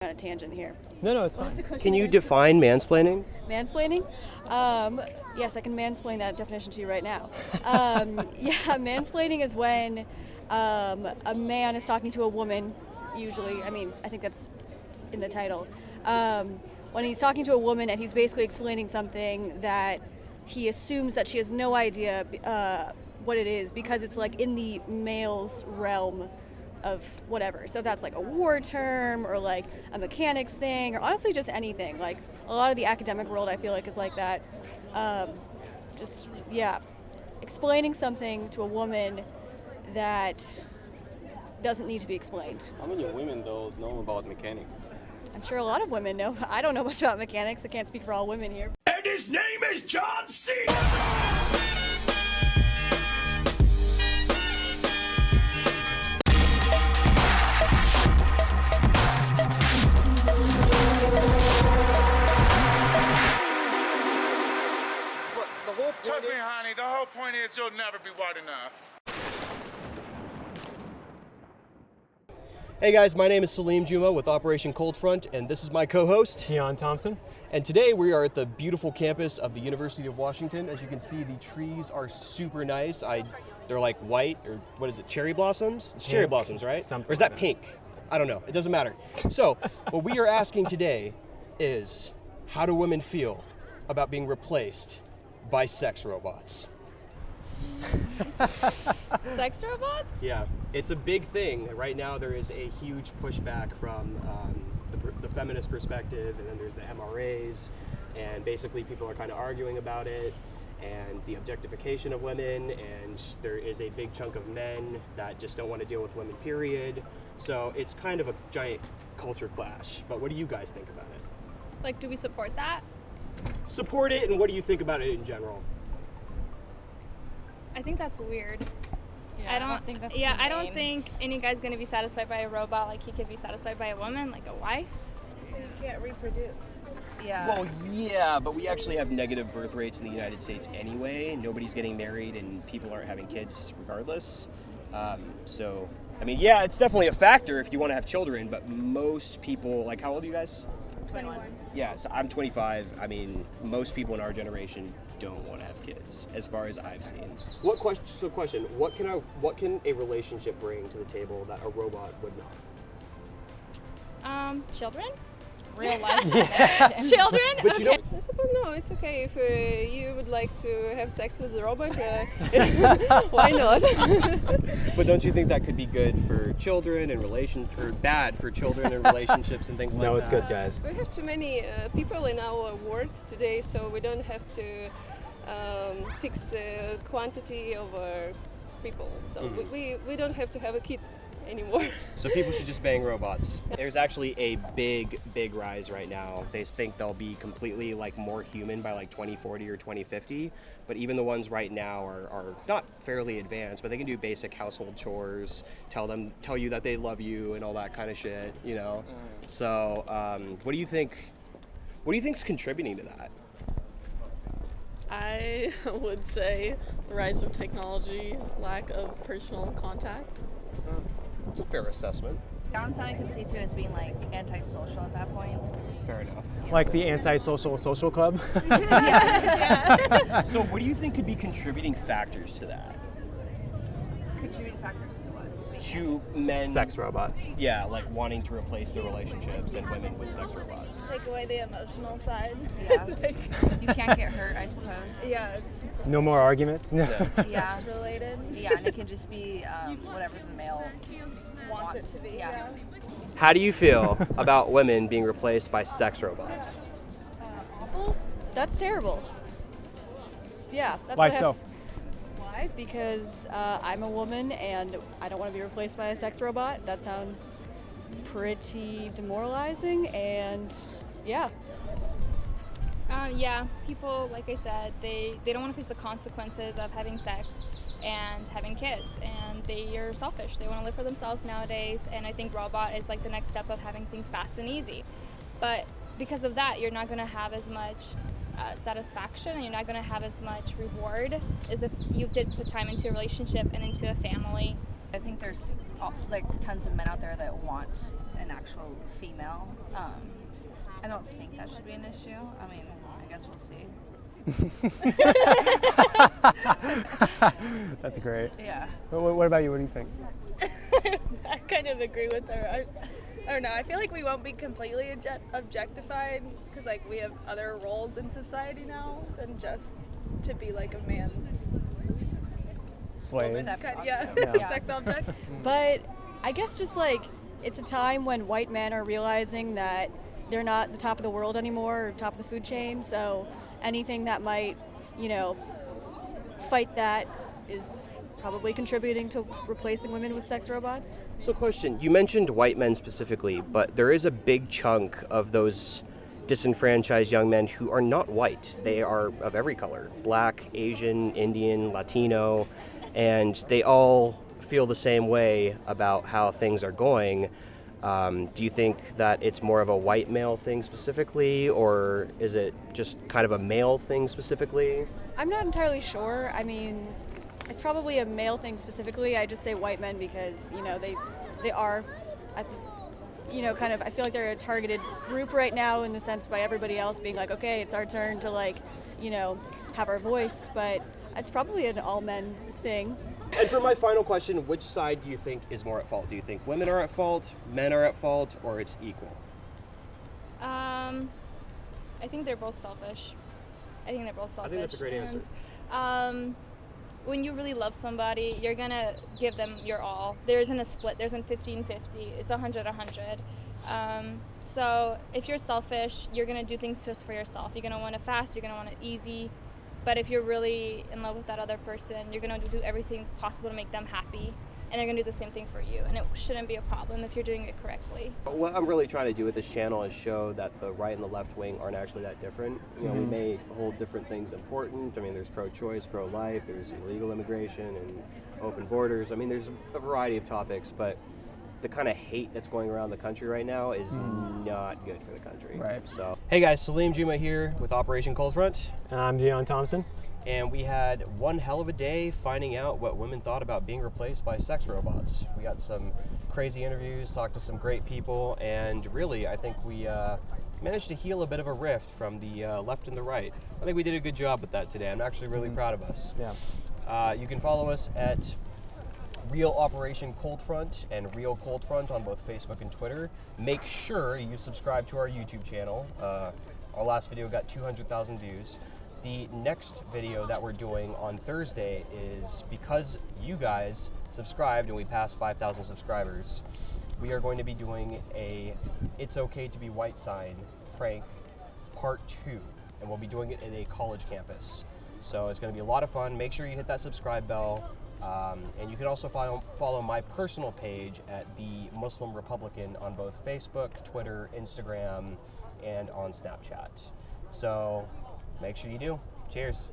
On a tangent here. No, it's fine. Can you define mansplaining? Mansplaining? Yes, I can mansplain that definition to you right now. Mansplaining is when a man is talking to a woman, usually. I mean, I think that's in the title. When he's talking to a woman and he's basically explaining something that he assumes that she has no idea what it is because it's like in the male's realm of whatever. So if that's like a war term or like a mechanics thing or honestly just anything. Like a lot of the academic world I feel like is like that. Explaining something to a woman that doesn't need to be explained. How many women though know about mechanics? I'm sure a lot of women know. I don't know much about mechanics. I can't speak for all women here. And his name is John C. Trust me, honey, the whole point is you'll never be white enough. Hey guys, my name is Saleem Juma with OperationColdFront, and this is my co-host, Dion Thompson. And today we are at the beautiful campus of the University of Washington. As you can see, the trees are super nice. They're like white, or what is it, cherry blossoms? It's cherry blossoms, right? Something Or is that like pink? I don't know, it doesn't matter. So, what we are asking today is, how do women feel about being replaced by sex robots? Sex robots? Yeah, it's a big thing. Right now there is a huge pushback from the feminist perspective, and then there's the MRAs, and basically people are kind of arguing about it, and the objectification of women, and there is a big chunk of men that just don't want to deal with women, period. So it's kind of a giant culture clash. But what do you guys think about it? Like, do we support that? Support it, and what do you think about it in general? I think that's weird. Yeah, I don't think that's I don't think any guy's gonna be satisfied by a robot like he could be satisfied by a woman, like a wife. You can't reproduce. Yeah. Well, yeah, but we actually have negative birth rates in the United States anyway. Nobody's getting married and people aren't having kids regardless. So, I mean, yeah, it's definitely a factor if you want to have children, but most people, like, how old are you guys? 21. Yeah, so I'm 25. I mean, most people in our generation don't want to have kids, as far as I've seen. What can a relationship bring to the table that a robot would not? Children? Real life. Children? But you know, I suppose no, it's okay if you would like to have sex with the robot. Why not? but don't you think that could be good for children and or bad for children and relationships and things like that? No, it's good, guys. We have too many people in our world today, so we don't have to fix quantity of people. So we don't have to have a kids anymore. So people should just bang robots. There's actually a big rise right now. They think they'll be completely like more human by like 2040 or 2050. But even the ones right now are not fairly advanced, but they can do basic household chores, tell you that they love you and all that kind of shit, you know? So what do you think? What do you think's contributing to that? I would say the rise of technology, lack of personal contact. It's a fair assessment. Downside I could see too as being like antisocial at that point. Fair enough. Like the anti-social social club? Yeah. So what do you think could be contributing factors to that? Contributing factors to what? To men. Sex robots. Yeah, like wanting to replace their relationships and women with sex robots. Take away the emotional side. Yeah. You can't get hurt, I suppose. Yeah, it's No more arguments? No. Yeah. sex related. Yeah, and it can just be whatever the male Want it to be. Yeah. How do you feel about women being replaced by sex robots? Awful? That's terrible. Yeah, that's Why what I so? have Why? Because I'm a woman and I don't want to be replaced by a sex robot. That sounds pretty demoralizing, and yeah. Yeah, people, like I said, they don't want to face the consequences of having sex and having kids, and they are selfish. They want to live for themselves nowadays, and I think robot is like the next step of having things fast and easy. But because of that, you're not going to have as much satisfaction, and you're not going to have as much reward as if you did put time into a relationship and into a family. I think there's like tons of men out there that want and an actual female. I don't think that should be an issue. I mean, I guess we'll see. That's great. Yeah. What about you? What do you think? I kind of agree with her. I don't know. I feel like we won't be completely objectified because like we have other roles in society now than just to be like a man's Slave. Sex object. Yeah. Sex object. But I guess just like it's a time when white men are realizing that they're not the top of the world anymore or top of the food chain. So anything that might, fight that is probably contributing to replacing women with sex robots. So question, you mentioned white men specifically, but there is a big chunk of those disenfranchised young men who are not white. They are of every color, Black, Asian, Indian, Latino, and they all feel the same way about how things are going. Do you think that it's more of a white male thing specifically, or is it just kind of a male thing specifically? I'm not entirely sure. I mean, it's probably a male thing specifically. I just say white men because, they are, kind of, I feel like they're a targeted group right now in the sense by everybody else being like, okay, it's our turn to have our voice, but it's probably an all men thing. And for my final question, which side do you think is more at fault? Do you think women are at fault, men are at fault, or it's equal? I think they're both selfish. I think that's a great answer. And, when you really love somebody, you're gonna give them your all. There isn't a split. There isn't 15-50. It's 100-100. So if you're selfish, you're gonna do things just for yourself. You're gonna want it fast. You're gonna want it easy. But if you're really in love with that other person, you're gonna do everything possible to make them happy, and they're gonna do the same thing for you. And it shouldn't be a problem if you're doing it correctly. What I'm really trying to do with this channel is show that the right and the left wing aren't actually that different. We may hold different things important. I mean, there's pro-choice, pro-life, there's illegal immigration and open borders. I mean, there's a variety of topics, but the kind of hate that's going around the country right now is not good for the country. Right. So, hey guys, Saleem, Juma here with OperationColdFront. I'm Dion, Thompson. And we had one hell of a day finding out what women thought about being replaced by sex robots. We got some crazy interviews, talked to some great people, and really, I think we managed to heal a bit of a rift from the left and the right. I think we did a good job with that today. I'm actually really proud of us. Yeah. You can follow us at Real Operation ColdFront and Real ColdFront on both Facebook and Twitter. Make sure you subscribe to our YouTube channel. Our last video got 200,000 views. The next video that we're doing on Thursday is because you guys subscribed and we passed 5,000 subscribers, we are going to be doing a It's Okay to Be White sign prank part 2, and we'll be doing it at a college campus. So it's going to be a lot of fun. Make sure you hit that subscribe bell. And you can also follow my personal page at The Muslim Republican on both Facebook, Twitter, Instagram, and on Snapchat. So make sure you do. Cheers.